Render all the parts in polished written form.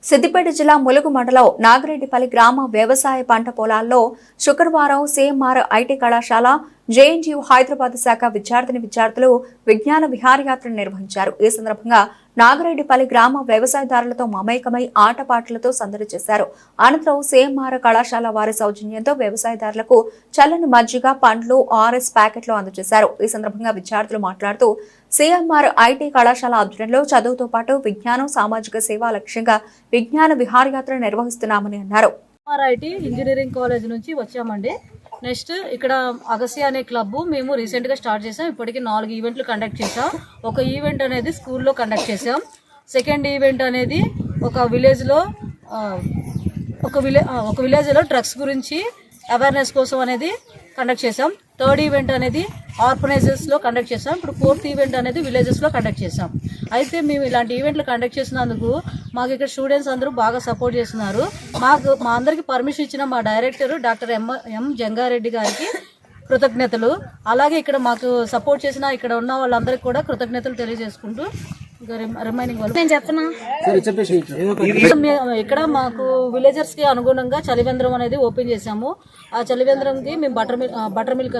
సిద్దిపేట జిల్లా ములుగు మండలం నాగిరెడ్డిపల్లి గ్రామ వ్యవసాయ పంట పొలాల్లో శుక్రవారం సిఎంఆర్ ఐటీ కళాశాల జేఎన్టీయూ హైదరాబాద్ శాఖ విద్యార్థులు విజ్ఞాన విహారయాత్ర నిర్వహించారు. ఈ సందర్భంగా నాగిరెడ్డిపల్లి గ్రామ వ్యవసాయదారులతో మమేకమై ఆటపాటలతో సందడి చేశారు. అనంతరం సిఎంఆర్ కళాశాల వారి సౌజన్యంతో వ్యవసాయదారులకు చల్లని మజ్జిగ, పండ్లు, ఆర్ఎస్ ప్యాకెట్లు అందజేశారు. ఈ సందర్భంగా విద్యార్థులు మాట్లాడుతూ సిఎంఆర్ ఐటీ కళాశాల ఆధ్వర్యంలో చదువుతో పాటు విజ్ఞానం, సామాజిక సేవ లక్ష్యంగా విజ్ఞాన విహారయాత్ర నిర్వహిస్తున్నామని అన్నారు. ఐటీ ఇంజనీరింగ్ కాలేజ్ నుంచి వచ్చామండి. నెక్స్ట్ ఇక్కడ అగస్య అనే క్లబ్ మేము రీసెంట్ గా స్టార్ట్ చేసాం. ఇప్పటికి 4 ఈవెంట్లు కండక్ట్ చేసాం. ఒక ఈవెంట్ అనేది స్కూల్లో కండక్ట్ చేసాం. సెకండ్ ఈవెంట్ అనేది ఒక విలేజ్ లో డ్రగ్స్ గురించి అవేర్నెస్ కోసం అనేది కండక్ట్ చేసాం. థర్డ్ ఈవెంట్ అనేది ఆర్ఫనైజెస్ లో కండక్ట్ చేసాం. ఇప్పుడు ఫోర్త్ ఈవెంట్ అనేది విలేజెస్ లో కండక్ట్ చేసాం. అయితే మేము ఇలాంటి ఈవెంట్లు కండక్ట్ చేసినందుకు మాకు ఇక్కడ స్టూడెంట్స్ అందరూ బాగా సపోర్ట్ చేస్తున్నారు. మా అందరికి పర్మిషన్ ఇచ్చిన మా డైరెక్టర్ డాక్టర్ ఎం జంగారెడ్డి గారికి కృతజ్ఞతలు. అలాగే ఇక్కడ మాకు సపోర్ట్ చేసిన ఇక్కడ ఉన్న వాళ్ళందరికీ కూడా కృతజ్ఞతలు తెలియజేసుకుంటూ రిమైనింగ్ వాళ్ళు నేను చెప్తున్నా. ఇక్కడ మాకు విలేజర్స్ కి అనుగుణంగా చలివేంద్రం అనేది ఓపెన్ చేసాము. ఆ చలివేంద్రం కి మేము బటర్ మిల్క్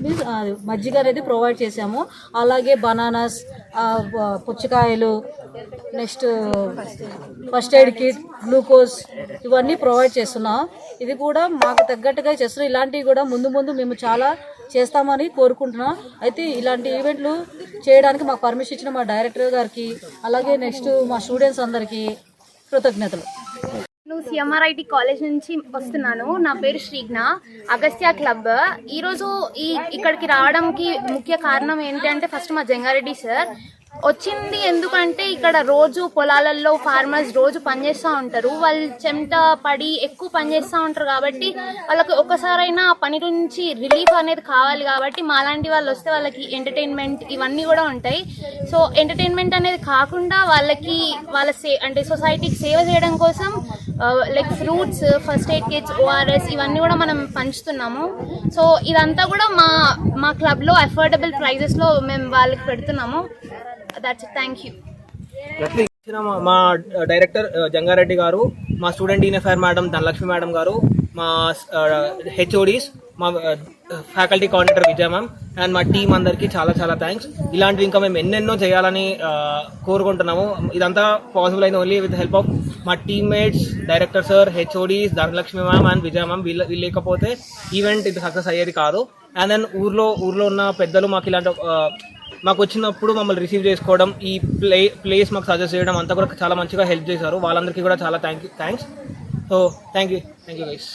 మీన్స్ మజ్జిగ అనేది ప్రొవైడ్ చేసాము. అలాగే బనానాస్, పుచ్చకాయలు, next first aid kit, glucose ఇవన్నీ ప్రొవైడ్ చేస్తున్నాం. ఇది కూడా మాకు తగ్గట్టుగా చేస్తున్నాం. ఇలాంటివి కూడా ముందు మేము చాలా చేస్తామని కోరుకుంటున్నాం. అయితే ఇలాంటి ఈవెంట్లు చేయడానికి మాకు పర్మిషన్ ఇచ్చిన మా డైరెక్టర్ గారికి, అలాగే నెక్స్ట్ మా స్టూడెంట్స్ అందరికీ కృతజ్ఞతలు. నేను సిఎంఆర్ ఐటీ కాలేజ్ నుంచి వస్తున్నాను. నా పేరు శ్రీజ్ఞ. అగస్త్య క్లబ్ ఈరోజు ఇక్కడికి రావడానికి ముఖ్య కారణం ఏంటంటే ఫస్ట్ మా జంగారెడ్డి సార్ వచ్చింది. ఎందుకంటే ఇక్కడ రోజు పొలాలలో ఫార్మర్స్ రోజు పనిచేస్తూ ఉంటారు. వాళ్ళు చెమట పడి ఎక్కువ పనిచేస్తూ ఉంటారు కాబట్టి వాళ్ళకి ఒక్కసారైనా ఆ పని నుంచి రిలీఫ్ అనేది కావాలి. కాబట్టి మాలాంటి వాళ్ళు వస్తే వాళ్ళకి ఎంటర్టైన్మెంట్ ఇవన్నీ కూడా ఉంటాయి. సో ఎంటర్టైన్మెంట్ అనేది కాకుండా వాళ్ళకి అంటే సొసైటీకి సేవ చేయడం కోసం like fruits, first aid kits, ORS ఇవన్నీ కూడా మనం పంచుతున్నాము. సో ఇదంతా కూడా మా క్లబ్లో అఫోర్డబుల్ ప్రైజెస్లో మేము వాళ్ళకి పెడుతున్నాము. That's it. Thank you. మా డైరెక్టర్ జంగారెడ్డి గారు, మా స్టూడెంట్ ఇన్ఎఫ్ఐఆర్ మేడం ధనలక్ష్మి మేడం గారు, మా హెచ్ఓడీస్, మా faculty coordinator Vijaya ma'am and మా టీం అందరికి చాలా చాలా థ్యాంక్స్. ఇలాంటివి ఇంకా మేము ఎన్నెన్నో చేయాలని కోరుకుంటున్నాము. ఇదంతా పాసిబుల్ అయిన ఓన్లీ విత్ హెల్ప్ ఆఫ్ మా teammates, director sir, HODs, Dhanalakshmi ma'am and Vijaya ma'am. వీళ్ళు లేకపోతే ఈవెంట్ ఇది సక్సెస్ అయ్యేది కాదు. అండ్ దెన్ ఊర్లో ఉన్న పెద్దలు మాకు ఇలాంటి మాకు వచ్చినప్పుడు మమ్మల్ని రిసీవ్ చేసుకోవడం, ఈ ప్లేస్ మాకు సజెస్ట్ చేయడం అంతా కూడా చాలా మంచిగా హెల్ప్ చేశారు. వాళ్ళందరికీ కూడా చాలా thanks. So thank you guys.